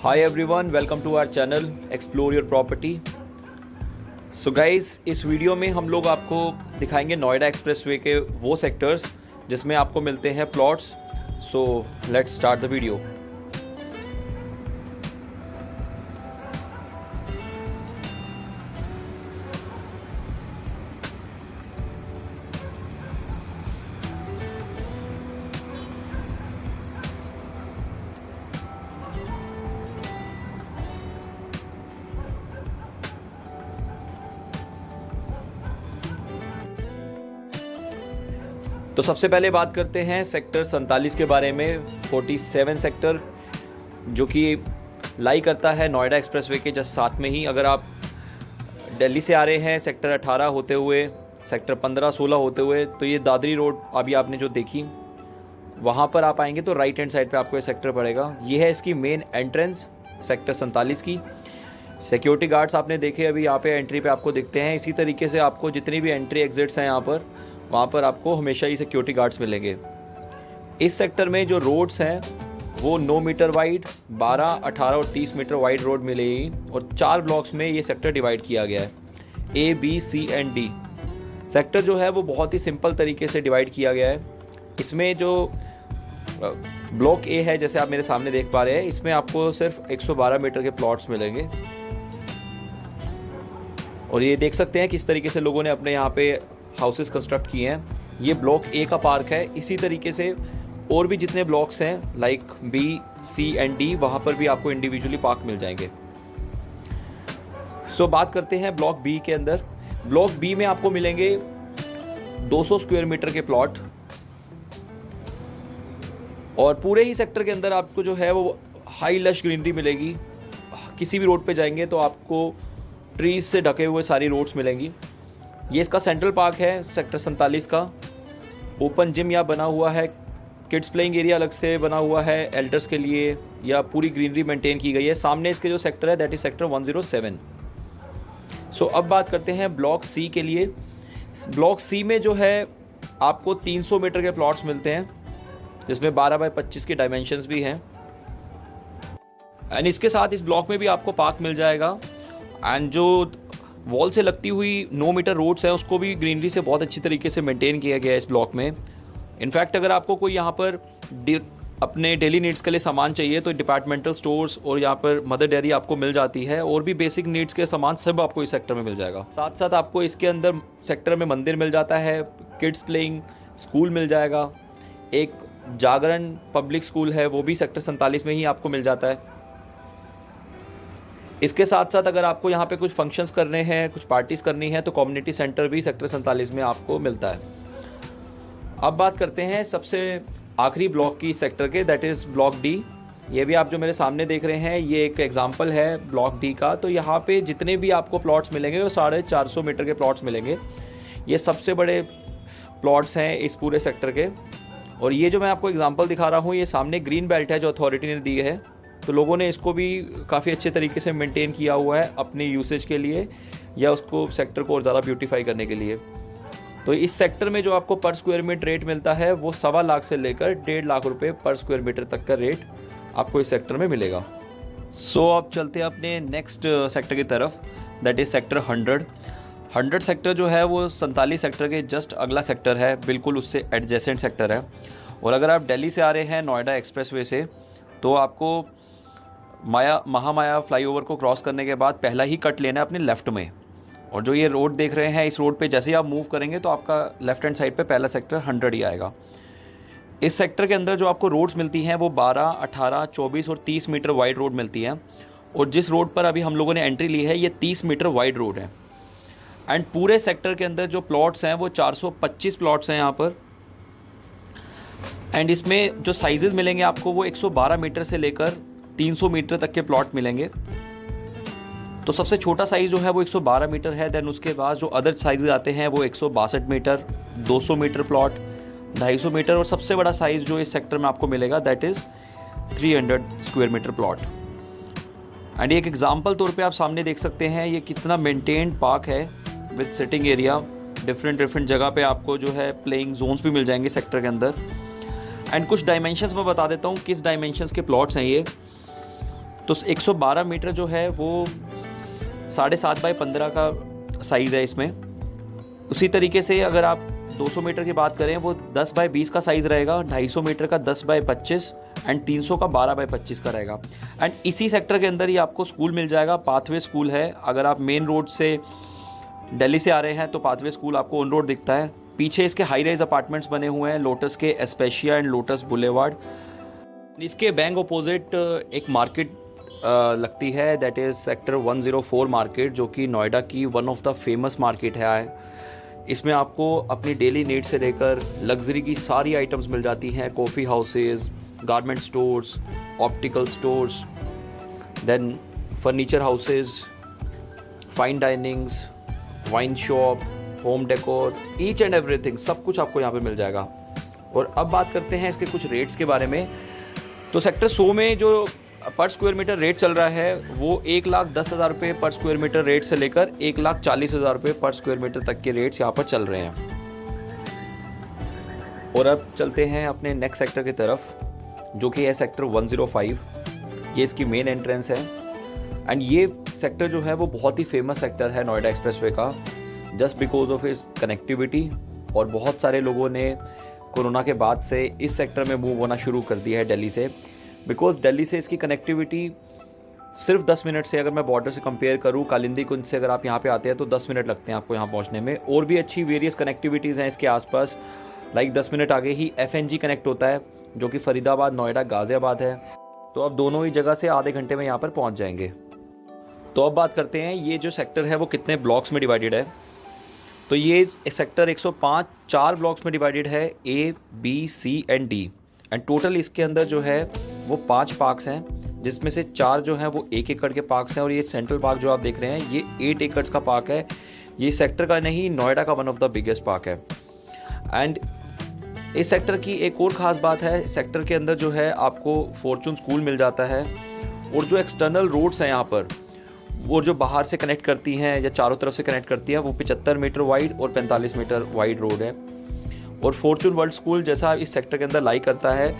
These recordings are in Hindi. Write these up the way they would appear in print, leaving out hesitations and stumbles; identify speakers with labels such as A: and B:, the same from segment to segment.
A: Hi everyone, welcome to our channel explore your property. So guys, इस वीडियो में हम लोग आपको दिखाएंगे नोएडा एक्सप्रेसवे के वो सेक्टर्स जिसमें आपको मिलते हैं plots. So let's start the video. तो सबसे पहले बात करते हैं सेक्टर 47 के बारे में। 47 सेक्टर जो कि लाई करता है नोएडा एक्सप्रेसवे के जस्ट साथ में ही। अगर आप दिल्ली से आ रहे हैं सेक्टर 18 होते हुए, सेक्टर 15-16 होते हुए, तो ये दादरी रोड अभी आपने जो देखी वहाँ पर आप आएंगे तो राइट हैंड साइड पे आपको ये सेक्टर पड़ेगा। ये है इसकी मेन एंट्रेंस सेक्टर 47 की। सिक्योरिटी गार्ड्स आपने देखे अभी यहाँ पे एंट्री पे आपको दिखते हैं। इसी तरीके से आपको जितनी भी एंट्री एग्जिट्स हैं यहाँ पर, वहाँ पर आपको हमेशा ही सिक्योरिटी गार्ड्स मिलेंगे। इस सेक्टर में जो रोड्स हैं वो 9 मीटर वाइड, 12, 18 और 30 मीटर वाइड रोड मिलेगी और 4 ब्लॉक्स में ये सेक्टर डिवाइड किया गया है, A, B, C and D। Sector जो है वो बहुत ही सिंपल तरीके से डिवाइड किया गया है। इसमें जो ब्लॉक A है, जैसे आप मेरे सामने देख पा रहे हैं, इसमें आपको सिर्फ 112 मीटर के प्लॉट्स मिलेंगे। और ये देख सकते हैं किस तरीके से लोगों ने अपने यहाँ पे हाउसेस कंस्ट्रक्ट किए हैं। ये ब्लॉक ए का पार्क है। इसी तरीके से और भी जितने ब्लॉक्स हैं like B, C and D, वहाँ पर भी आपको इंडिविजुअली पार्क मिल जाएंगे। सो बात करते हैं ब्लॉक बी के अंदर। ब्लॉक बी में आपको मिलेंगे 200 स्क्वायर मीटर के प्लॉट और पूरे ही सेक्टर के अंदर आपको जो है वो हाई लश ग्रीनरी मिलेगी। किसी भी रोड पे जाएंगे तो आपको ट्रीज से ढके हुए सारी रोड्स मिलेंगी। ये इसका सेंट्रल पार्क है सेक्टर 47 का। ओपन जिम यहाँ बना हुआ है, किड्स प्लेइंग एरिया अलग से बना हुआ है एल्डर्स के लिए, या पूरी ग्रीनरी मेंटेन की गई है। सामने इसके जो सेक्टर है दैट इज सेक्टर 107। सो अब बात करते हैं ब्लॉक सी के लिए। ब्लॉक सी में जो है आपको 300 मीटर के प्लॉट्स मिलते हैं जिसमें 12 बाय 25 के डायमेंशंस भी हैं। एंड इसके साथ इस ब्लॉक में भी आपको पार्क मिल जाएगा। एंड जो वॉल से लगती हुई 9 मीटर रोड्स हैं उसको भी ग्रीनरी से बहुत अच्छी तरीके से मेंटेन किया गया है इस ब्लॉक में। इनफैक्ट अगर आपको कोई यहाँ पर अपने डेली नीड्स के लिए सामान चाहिए तो डिपार्टमेंटल स्टोर्स और यहाँ पर मदर डेयरी आपको मिल जाती है, और भी बेसिक नीड्स के सामान सब आपको इस सेक्टर में मिल जाएगा। साथ साथ आपको इसके अंदर सेक्टर में मंदिर मिल जाता है, किड्स प्लेइंग स्कूल मिल जाएगा, एक जागरण पब्लिक स्कूल है वो भी सेक्टर 47 में ही आपको मिल जाता है। इसके साथ साथ अगर आपको यहाँ पे कुछ फंक्शंस करने हैं, कुछ पार्टीज करनी है, तो कम्युनिटी सेंटर भी सेक्टर 47 में आपको मिलता है। अब बात करते हैं सबसे आखिरी ब्लॉक की सेक्टर के, दैट इज़ ब्लॉक डी। ये भी आप जो मेरे सामने देख रहे हैं ये एक एग्जांपल है ब्लॉक डी का। तो यहाँ पे जितने भी आपको प्लॉट्स मिलेंगे वो 450 मीटर के प्लॉट्स मिलेंगे। ये सबसे बड़े प्लॉट्स हैं इस पूरे सेक्टर के। और ये जो मैं आपको एग्जाम्पल दिखा रहा हूँ, ये सामने ग्रीन बेल्ट है जो अथॉरिटी ने दी है, तो लोगों ने इसको भी काफ़ी अच्छे तरीके से मेंटेन किया हुआ है अपनी यूसेज के लिए, या उसको सेक्टर को और ज़्यादा ब्यूटीफाई करने के लिए। तो इस सेक्टर में जो आपको पर स्क्वायर मीटर रेट मिलता है वो 1.25 लाख से लेकर 1.5 लाख रुपए पर स्क्वायर मीटर तक का रेट आपको इस सेक्टर में मिलेगा। सो अब चलते हैं अपने नेक्स्ट सेक्टर की तरफ, दैट इज़ सेक्टर 100 सेक्टर जो है वो 47 सेक्टर के जस्ट अगला सेक्टर है, बिल्कुल उससे एडजेसेंट सेक्टर है। और अगर आप दिल्ली से आ रहे हैं नोएडा एक्सप्रेसवे से, तो आपको महामाया फ्लाईओवर को क्रॉस करने के बाद पहला ही कट लेना है अपने लेफ्ट में। और जो ये रोड देख रहे हैं, इस रोड पे जैसे ही आप मूव करेंगे तो आपका लेफ्ट हैंड साइड पे पहला सेक्टर 100 ही आएगा। इस सेक्टर के अंदर जो आपको रोड्स मिलती हैं वो 12, 18, 24 और 30 मीटर वाइड रोड मिलती हैं। और जिस रोड पर अभी हम लोगों ने एंट्री ली है ये 30 मीटर वाइड रोड है। एंड पूरे सेक्टर के अंदर जो प्लॉट्स हैं वो 425 प्लॉट्स हैं यहाँ पर। एंड इसमें जो साइजेस मिलेंगे आपको वो 112 मीटर से लेकर 300 मीटर तक के प्लॉट मिलेंगे। तो सबसे छोटा साइज़ जो है वो 112 मीटर है। देन उसके बाद जो अदर साइज़ आते हैं वो 162 मीटर, 200 मीटर प्लॉट, 250 मीटर, और सबसे बड़ा साइज़ जो इस सेक्टर में आपको मिलेगा that is 300 square metre plot. And एक एग्जाम्पल तौर पे आप सामने देख सकते हैं ये कितना मेंटेन्ड पार्क है विद सिटिंग एरिया। डिफरेंट जगह पे आपको जो है प्लेइंग जोन्स भी मिल जाएंगे सेक्टर के अंदर। एंड कुछ डायमेंशंस मैं बता देता हूँ किस डायमेंशंस के प्लॉट्स हैं ये। तो 112 मीटर जो है वो 7.5 बाई 15 का साइज़ है इसमें। उसी तरीके से अगर आप 200 मीटर की बात करें वो 10 बाई 20 का साइज़ रहेगा, 250 मीटर का 10 बाई 25 एंड 300 का 12 बाई 25 का रहेगा। एंड इसी सेक्टर के अंदर ही आपको स्कूल मिल जाएगा, पाथवे स्कूल है। अगर आप मेन रोड से दिल्ली से आ रहे हैं तो पाथवे स्कूल आपको ऑन रोड दिखता है। पीछे इसके हाई राइज अपार्टमेंट्स बने हुए हैं, लोटस के एस्पेशिया एंड लोटस बुलेवार्ड। इसके बैंक अपोजिट एक मार्केट लगती है, दैट इज़ सेक्टर 104 मार्केट, जो कि नोएडा की one of the famous market है। इसमें आपको अपनी डेली नीड से लेकर लग्जरी की सारी आइटम्स मिल जाती हैं, coffee houses, garment stores, optical stores, then furniture houses, fine dinings, wine shop, home decor, each and everything, सब कुछ आपको यहाँ पे मिल जाएगा। और अब बात करते हैं इसके कुछ रेट्स के बारे में। तो सेक्टर 100 में जो पर स्क्वायर मीटर रेट चल रहा है वो 1,10,000 रुपये पर स्क्वायर मीटर रेट से लेकर 1,40,000 रुपये पर स्क्वायर मीटर तक के रेट्स यहाँ पर चल रहे हैं। और अब चलते हैं अपने नेक्स्ट सेक्टर की तरफ, जो कि है सेक्टर 105। ये इसकी मेन एंट्रेंस है। एंड ये सेक्टर जो है वो बहुत ही फेमस सेक्टर है नोएडा एक्सप्रेसवे का, जस्ट बिकॉज ऑफ इस कनेक्टिविटी। और बहुत सारे लोगों ने कोरोना के बाद से इस सेक्टर में मूव होना शुरू कर दिया है दिल्ली से, बिकॉज दिल्ली से इसकी कनेक्टिविटी सिर्फ 10 मिनट से, अगर मैं बॉर्डर से कंपेयर करूँ कालिंदी कुंज से अगर आप यहाँ पे आते हैं तो 10 मिनट लगते हैं आपको यहाँ पहुँचने में। और भी अच्छी वेरियस कनेक्टिविटीज़ हैं इसके आसपास, लाइक 10 मिनट आगे ही FNG कनेक्ट होता है, जो कि फरीदाबाद, नोएडा, गाज़ियाबाद है। तो अब दोनों ही जगह से आधे घंटे में यहाँ पर पहुँच जाएंगे। तो अब बात करते हैं ये जो सेक्टर है वो कितने ब्लॉक्स में डिवाइडेड है। तो ये सेक्टर 105 4 ब्लॉक्स में डिवाइडेड है, A, B, C and D। And total इसके अंदर जो है वो 5 पार्क्स हैं, जिसमें से 4 जो हैं वो 1 एकड़ के पार्क्स हैं। और ये सेंट्रल पार्क जो आप देख रहे हैं ये 8 एकड़ का पार्क है। ये सेक्टर का नहीं, नोएडा का one of the biggest park है। एंड इस सेक्टर की एक और ख़ास बात है, सेक्टर के अंदर जो है आपको फॉर्चून स्कूल मिल जाता है। और जो एक्सटर्नल रोड्स हैं यहाँ पर, वो जो बाहर से कनेक्ट करती हैं या चारों तरफ से कनेक्ट करती हैं, वो 75 मीटर वाइड और 45 मीटर वाइड रोड है। और फॉर्चून वर्ल्ड स्कूल जैसा इस सेक्टर के अंदर लाई करता है,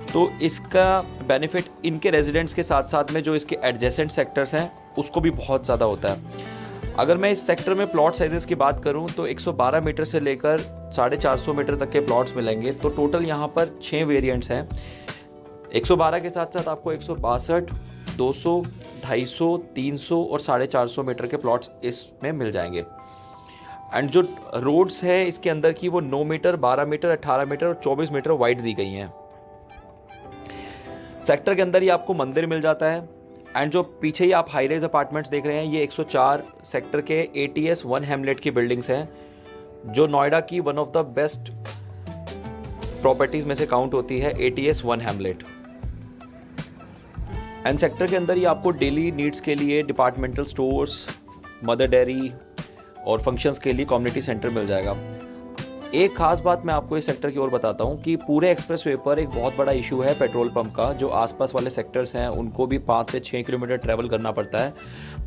A: तो इसका बेनिफिट इनके रेजिडेंट्स के साथ साथ में जो इसके एडजेसेंट सेक्टर्स हैं उसको भी बहुत ज़्यादा होता है। अगर मैं इस सेक्टर में प्लॉट साइजेस की बात करूं तो 112 मीटर से लेकर 450 मीटर तक के प्लॉट्स मिलेंगे। तो टोटल यहाँ पर 6 वेरिएंट्स हैं। 112 के साथ साथ आपको 162, 200, 250, 300 और 450 मीटर के प्लॉट्स इसमें मिल जाएंगे। एंड जो रोड्स है इसके अंदर की वो 9 मीटर, 12 मीटर, 18 मीटर और 24 मीटर वाइड दी गई हैं। सेक्टर के अंदर ही आपको मंदिर मिल जाता है। एंड जो पीछे ही आप हाई राइज अपार्टमेंट्स देख रहे हैं ये 104 सेक्टर के ATS 1 हैमलेट की बिल्डिंग्स हैं, जो नोएडा की one of the best properties में से काउंट होती है, ATS 1 हैमलेट। एंड सेक्टर के अंदर ही आपको डेली नीड्स के लिए डिपार्टमेंटल स्टोर्स, मदर डेयरी और फंक्शंस के लिए कम्युनिटी सेंटर मिल जाएगा। एक खास बात मैं आपको इस सेक्टर की ओर बताता हूँ कि पूरे एक्सप्रेसवे पर एक बहुत बड़ा इशू है पेट्रोल पंप का। जो आसपास वाले सेक्टर्स हैं उनको भी 5 से 6 किलोमीटर ट्रैवल करना पड़ता है,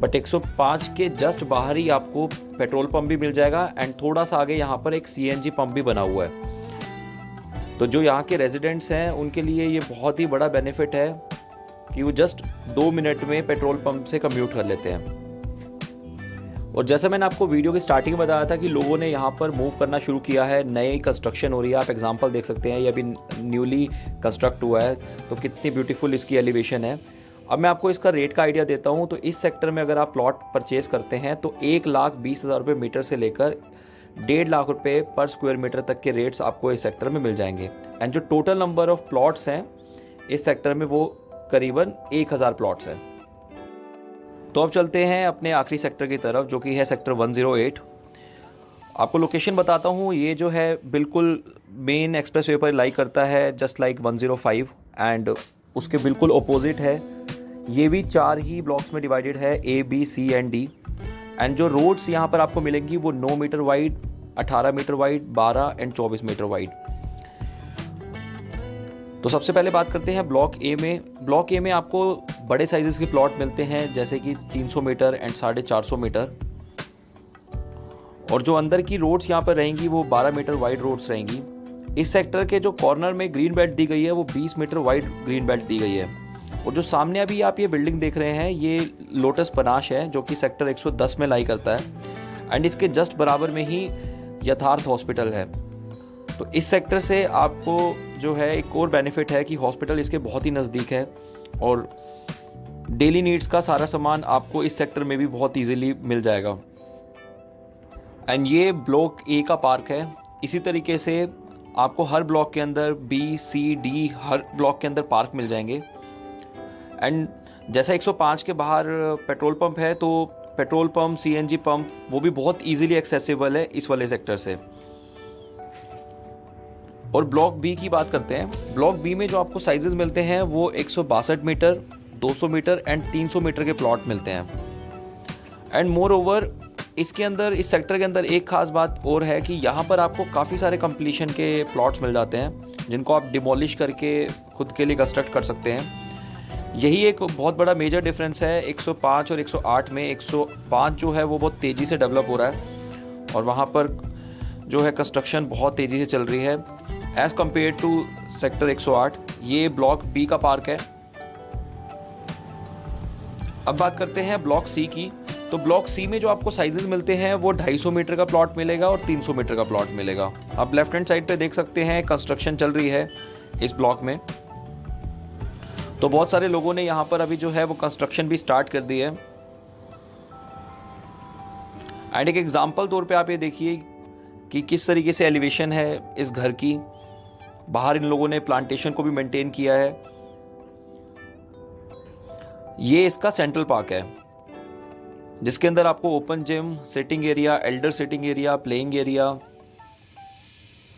A: बट 105 के जस्ट बाहर ही आपको पेट्रोल पंप भी मिल जाएगा। एंड थोड़ा सा आगे यहाँ पर एक CNG पंप भी बना हुआ है। तो जो यहाँ के रेजिडेंट्स हैं उनके लिए ये बहुत ही बड़ा बेनिफिट है कि वो जस्ट 2 मिनट में पेट्रोल पंप से कम्यूट कर लेते हैं। और जैसा मैंने आपको वीडियो की स्टार्टिंग में बताया था कि लोगों ने यहाँ पर मूव करना शुरू किया है, नई कंस्ट्रक्शन हो रही है। आप एग्जांपल देख सकते हैं, ये अभी न्यूली कंस्ट्रक्ट हुआ है, तो कितनी ब्यूटीफुल इसकी एलिवेशन है। अब मैं आपको इसका रेट का आइडिया देता हूँ। तो इस सेक्टर में अगर आप प्लॉट परचेज करते हैं तो 1,20,000 रुपये मीटर से लेकर 1.5 लाख रुपये पर स्क्वायर मीटर तक के रेट्स आपको इस सेक्टर में मिल जाएंगे। एंड जो टोटल नंबर ऑफ प्लॉट्स हैं इस सेक्टर में वो करीबन 1,000 प्लॉट्स हैं। तो अब चलते हैं अपने आखिरी सेक्टर की तरफ, जो कि है सेक्टर 108। आपको लोकेशन बताता हूँ, ये जो है बिल्कुल मेन एक्सप्रेसवे पर लाई करता है, जस्ट लाइक 105। एंड उसके बिल्कुल अपोजिट है, ये भी 4 ही ब्लॉक्स में डिवाइडेड है, A, B, C and D। And जो रोड्स यहाँ पर आपको मिलेंगी वो 9 metre wide, 18 metre wide, 12 and 24 metre wide. तो सबसे पहले बात करते हैं ब्लॉक A में। ब्लॉक A में आपको बड़े साइजेस के प्लॉट मिलते हैं, जैसे कि 300 मीटर एंड 450 मीटर। और जो अंदर की रोड्स यहाँ पर रहेंगी वो 12 मीटर वाइड रोड्स रहेंगी। इस सेक्टर के जो कॉर्नर में ग्रीन बेल्ट दी गई है वो 20 मीटर वाइड ग्रीन बेल्ट दी गई है। और जो सामने अभी आप ये बिल्डिंग देख रहे हैं, ये लोटस पनाश है जो कि सेक्टर 110 में लाई करता है। एंड इसके जस्ट बराबर में ही यथार्थ हॉस्पिटल है। तो इस सेक्टर से आपको जो है एक और बेनिफिट है कि हॉस्पिटल इसके बहुत ही नज़दीक है और डेली नीड्स का सारा सामान आपको इस सेक्टर में भी बहुत इजीली मिल जाएगा। एंड ये ब्लॉक ए का पार्क है। इसी तरीके से आपको हर ब्लॉक के अंदर बी, सी, डी हर ब्लॉक के अंदर पार्क मिल जाएंगे। एंड जैसा 105 के बाहर पेट्रोल पंप है, तो पेट्रोल पंप, सीएनजी पंप वो भी बहुत इजीली एक्सेसिबल है इस वाले सेक्टर से। और ब्लॉक बी की बात करते हैं। ब्लॉक बी में जो आपको साइजेस मिलते हैं वो 162 मीटर, 200 मीटर एंड 300 मीटर के प्लॉट मिलते हैं। एंड मोर ओवर इसके अंदर, इस सेक्टर के अंदर एक खास बात और है कि यहाँ पर आपको काफ़ी सारे कंप्लीशन के प्लॉट्स मिल जाते हैं जिनको आप डिमोलिश करके खुद के लिए कंस्ट्रक्ट कर सकते हैं। यही एक बहुत बड़ा मेजर डिफरेंस है 105 और 108 में। 105 जो है वो बहुत तेज़ी से डेवलप हो रहा है और वहाँ पर जो है कंस्ट्रक्शन बहुत तेज़ी से चल रही है एज़ कम्पेयर टू सेक्टर 108। ये ब्लॉक बी का पार्क है। अब बात करते हैं ब्लॉक सी की। तो ब्लॉक सी में जो आपको साइजेस मिलते हैं वो 250 मीटर का प्लॉट मिलेगा और 300 मीटर का प्लॉट मिलेगा। आप लेफ्ट हैंड साइड पे देख सकते हैं कंस्ट्रक्शन चल रही है इस ब्लॉक में। तो बहुत सारे लोगों ने यहाँ पर अभी जो है वो कंस्ट्रक्शन भी स्टार्ट कर दी है। एंड एक एग्जांपल तौर पे आप ये देखिए कि किस तरीके से एलिवेशन है इस घर की। बाहर इन लोगों ने प्लांटेशन को भी मेंटेन किया है। ये इसका सेंट्रल पार्क है जिसके अंदर आपको open gym, sitting area, Elder sitting area, playing area,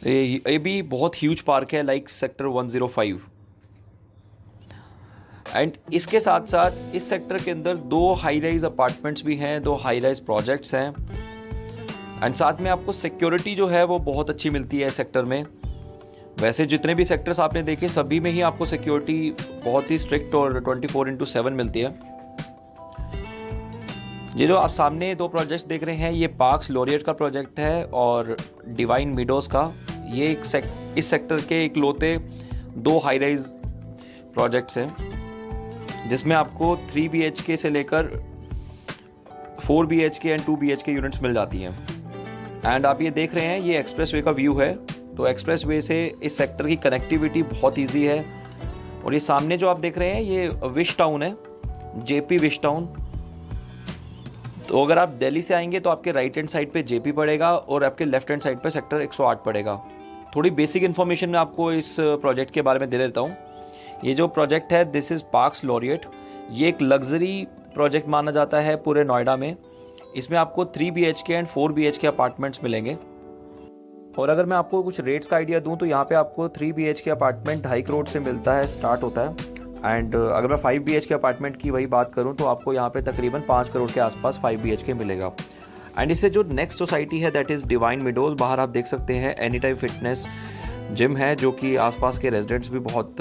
A: ये भी बहुत ह्यूज पार्क है लाइक सेक्टर 105। एंड इसके साथ साथ इस सेक्टर के अंदर 2 हाई राइज अपार्टमेंट्स भी हैं, 2 हाई राइज प्रोजेक्ट्स हैं। एंड साथ में आपको सिक्योरिटी जो है वो बहुत अच्छी मिलती है सेक्टर में। वैसे जितने भी सेक्टर्स आपने देखे सभी में ही आपको सिक्योरिटी बहुत ही स्ट्रिक्ट और 24/7 मिलती है। ये जो आप सामने 2 प्रोजेक्ट्स देख रहे हैं, ये पार्क्स लॉरियट का प्रोजेक्ट है और डिवाइन मीडोज का। ये इस सेक्टर के इकलौते 2 हाई राइज प्रोजेक्ट्स हैं जिसमें आपको 3 BHK से लेकर 4 BHK एंड 2 BHK यूनिट्स मिल जाती हैं। एंड आप ये देख रहे हैं, ये एक्सप्रेसवे का व्यू है। तो एक्सप्रेसवे से इस सेक्टर की कनेक्टिविटी बहुत ईजी है। और ये सामने जो आप देख रहे हैं ये विश टाउन है, JP विश टाउन। तो अगर आप दिल्ली से आएंगे तो आपके राइट हैंड साइड पे JP पड़ेगा और आपके लेफ्ट हैंड साइड पे सेक्टर 108 पड़ेगा। थोड़ी बेसिक इन्फॉर्मेशन मैं आपको इस प्रोजेक्ट के बारे में दे देता हूँ। ये जो प्रोजेक्ट है दिस इज़ पार्क्स लॉरियट। ये एक लग्जरी प्रोजेक्ट माना जाता है पूरे नोएडा में। इसमें आपको 3 BHK एंड 4 BHK अपार्टमेंट्स मिलेंगे। और अगर मैं आपको कुछ रेट्स का आइडिया दूं तो यहाँ पे आपको 3 BHK अपार्टमेंट 2.5 करोड़ से मिलता है, स्टार्ट होता है। एंड अगर मैं 5 BHK अपार्टमेंट की वही बात करूँ तो आपको यहाँ पे तकरीबन 5 करोड़ के आसपास 5 BHK मिलेगा। एंड इससे जो नेक्स्ट सोसाइटी है दैट इज़ डिवाइन मीडोज। बाहर आप देख सकते हैं एनी टाइम फिटनेस जिम है जो कि आसपास के रेजिडेंट्स भी बहुत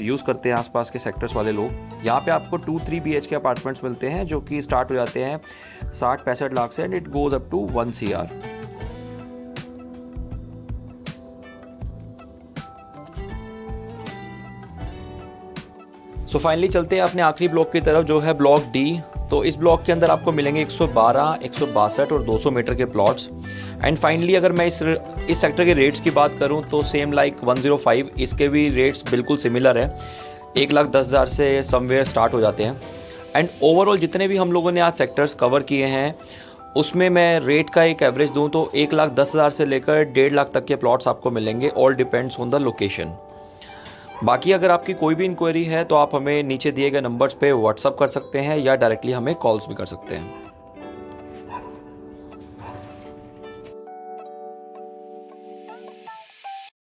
A: यूज़ करते हैं, आसपास के सेक्टर्स वाले लोग। यहाँ पे आपको 2-3 BHK अपार्टमेंट्स मिलते हैं जो कि स्टार्ट हो जाते हैं 60-65 लाख से and it goes up to 1 CR। So finally चलते हैं अपने आखिरी ब्लॉक की तरफ जो है ब्लॉक डी। तो इस ब्लॉक के अंदर आपको मिलेंगे 112, 162 और 200 मीटर के प्लॉट्स। एंड फाइनली अगर मैं इस सेक्टर के रेट्स की बात करूं तो सेम लाइक 105 इसके भी रेट्स बिल्कुल सिमिलर है। 1,10,000 से समवेयर स्टार्ट हो जाते हैं। एंड ओवरऑल जितने भी हम लोगों ने आज सेक्टर्स कवर किए हैं उसमें मैं रेट का एक एवरेज दूं तो 1,10,000 से लेकर 1.5 लाख तक के प्लॉट्स आपको मिलेंगे। All depends on the location. बाकी अगर आपकी कोई भी इंक्वायरी है तो आप हमें नीचे दिए गए नंबर्स पे व्हाट्सअप कर सकते हैं या डायरेक्टली हमें कॉल्स भी कर सकते हैं।